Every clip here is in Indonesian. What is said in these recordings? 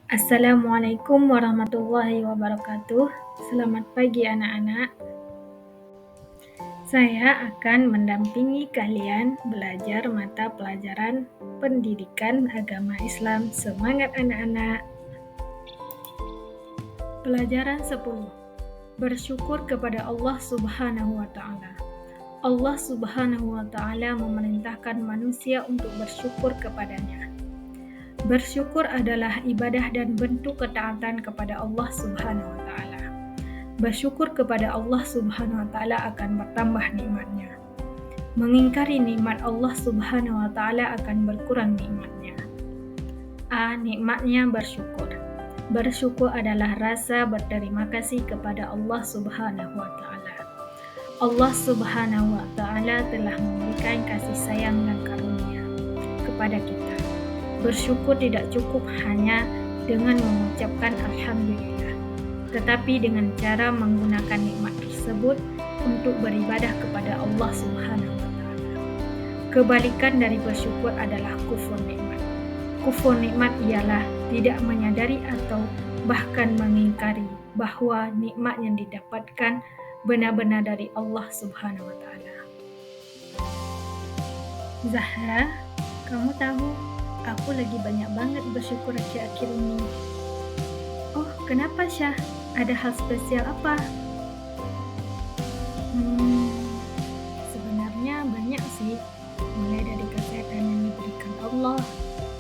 Assalamualaikum warahmatullahi wabarakatuh. Selamat pagi anak-anak. Saya akan mendampingi kalian belajar mata pelajaran Pendidikan Agama Islam. Semangat anak-anak. Pelajaran 10. Bersyukur kepada Allah Subhanahu wa taala. Allah Subhanahu wa taala memerintahkan manusia untuk bersyukur kepadanya. Bersyukur adalah ibadah dan bentuk ketaatan kepada Allah Subhanahu wa taala. Bersyukur kepada Allah Subhanahu wa taala akan bertambah nikmatnya. Mengingkari nikmat Allah Subhanahu wa taala akan berkurang nikmatnya. Nikmatnya bersyukur. Bersyukur adalah rasa berterima kasih kepada Allah Subhanahu wa taala. Allah Subhanahu wa taala telah memberikan kasih sayang dan karunia kepada kita. Bersyukur tidak cukup hanya dengan mengucapkan alhamdulillah, tetapi dengan cara menggunakan nikmat tersebut untuk beribadah kepada Allah Subhanahu wa taala. Kebalikan dari bersyukur adalah kufur nikmat. Kufur nikmat ialah tidak menyadari atau bahkan mengingkari bahwa nikmat yang didapatkan benar-benar dari Allah Subhanahu wa taala. Zahra, kamu tahu aku lagi banyak banget bersyukur akhir-akhir ini. Oh, kenapa Syah? Ada hal spesial apa? Sebenarnya banyak sih. Mulai dari kesehatan yang diberikan Allah,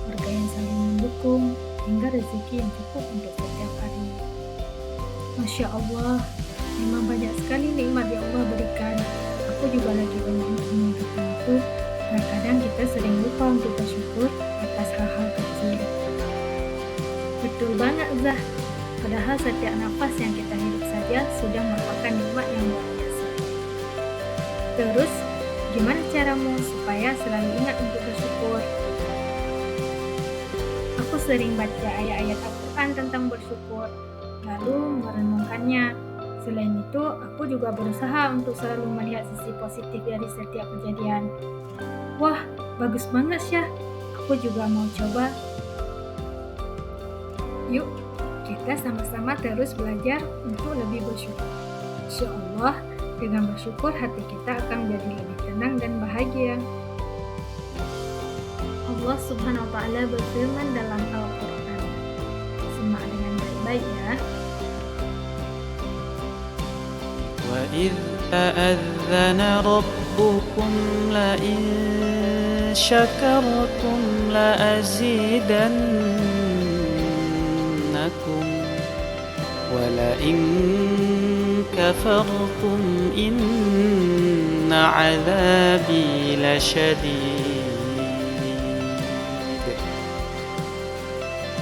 keluarga yang saling mendukung, hingga rezeki yang cukup untuk setiap hari. Masya Allah, memang banyak sekali nikmat yang Allah berikan. Aku juga lagi banyak mengingatkan itu. Terkadang kita sering lupa untuk bersyukur atas hal-hal kecil. Betul banget Zah, padahal setiap nafas yang kita hidup saja sudah merupakan nikmat yang luar biasa. Terus, gimana caramu supaya selalu ingat untuk bersyukur? Aku sering baca ayat-ayat Al-Quran tentang bersyukur, lalu merenungkannya. Selain itu, aku juga berusaha untuk selalu melihat sisi positif dari setiap kejadian. Wah, bagus banget Syah. Aku juga mau coba. Yuk, kita sama-sama terus belajar untuk lebih bersyukur. Insya Allah, dengan bersyukur hati kita akan menjadi lebih tenang dan bahagia. Allah Subhanahu wa taala berfirman dalam Al-Quran. Simak dengan baik-baik ya. وَإِذْ تَأَذَّنَ رَبُّكُمْ لَئِن شَكَرْتُمْ لَأَزِيدَنَّكُمْ وَلَئِن كَفَرْتُمْ إِنَّ عَذَابِي لَشَدِيدٌ.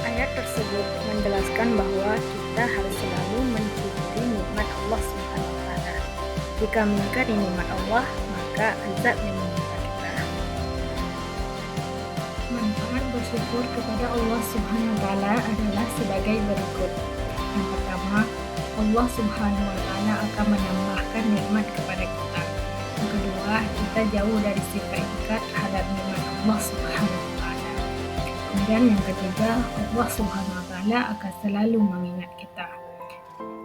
Ayat tersebut menjelaskan bahwa kita harus selalu mensyukuri nikmat Allah Subhanahu wa taala. Jika mengingkari nikmat Allah, maka azab yang menimpa kita. Manfaat bersyukur kepada Allah Subhanahu wa taala adalah sebagai berikut. Yang pertama, Allah Subhanahu wa taala akan menambahkan nikmat kepada kita. Yang kedua, kita jauh dari sifat ingkar terhadap nikmat Allah Subhanahu wa taala. Kemudian yang ketiga, Allah Subhanahu wa taala akan selalu mengingat kita.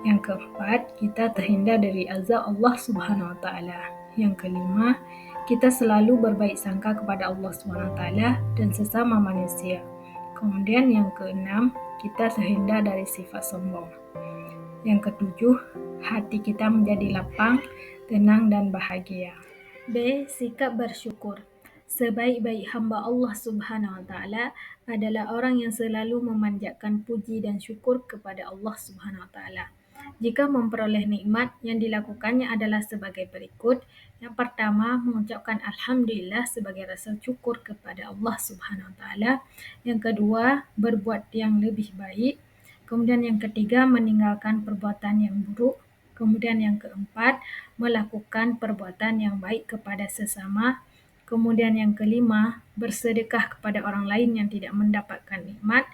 Yang keempat, kita terhindar dari azab Allah Subhanahu wa taala. Yang kelima, kita selalu berbaik sangka kepada Allah Subhanahu wa taala dan sesama manusia. Kemudian yang keenam, kita terhindar dari sifat sombong. Yang ketujuh, hati kita menjadi lapang, tenang dan bahagia. B. Sikap bersyukur. Sebaik-baik hamba Allah Subhanahu wa taala adalah orang yang selalu memanjatkan puji dan syukur kepada Allah Subhanahu wa taala. Jika memperoleh nikmat, yang dilakukannya adalah sebagai berikut. Yang pertama, mengucapkan alhamdulillah sebagai rasa syukur kepada Allah Subhanahu wa taala. Yang kedua, berbuat yang lebih baik. Kemudian yang ketiga, meninggalkan perbuatan yang buruk. Kemudian yang keempat, melakukan perbuatan yang baik kepada sesama. Kemudian yang kelima, bersedekah kepada orang lain yang tidak mendapatkan nikmat.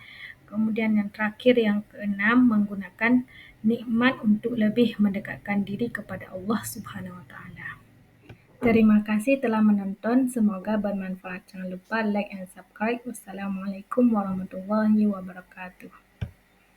Kemudian yang terakhir, yang keenam, menggunakan nikmat untuk lebih mendekatkan diri kepada Allah Subhanahu wa taala. Terima kasih telah menonton, semoga bermanfaat. Jangan lupa like and subscribe. Wassalamualaikum warahmatullahi wabarakatuh.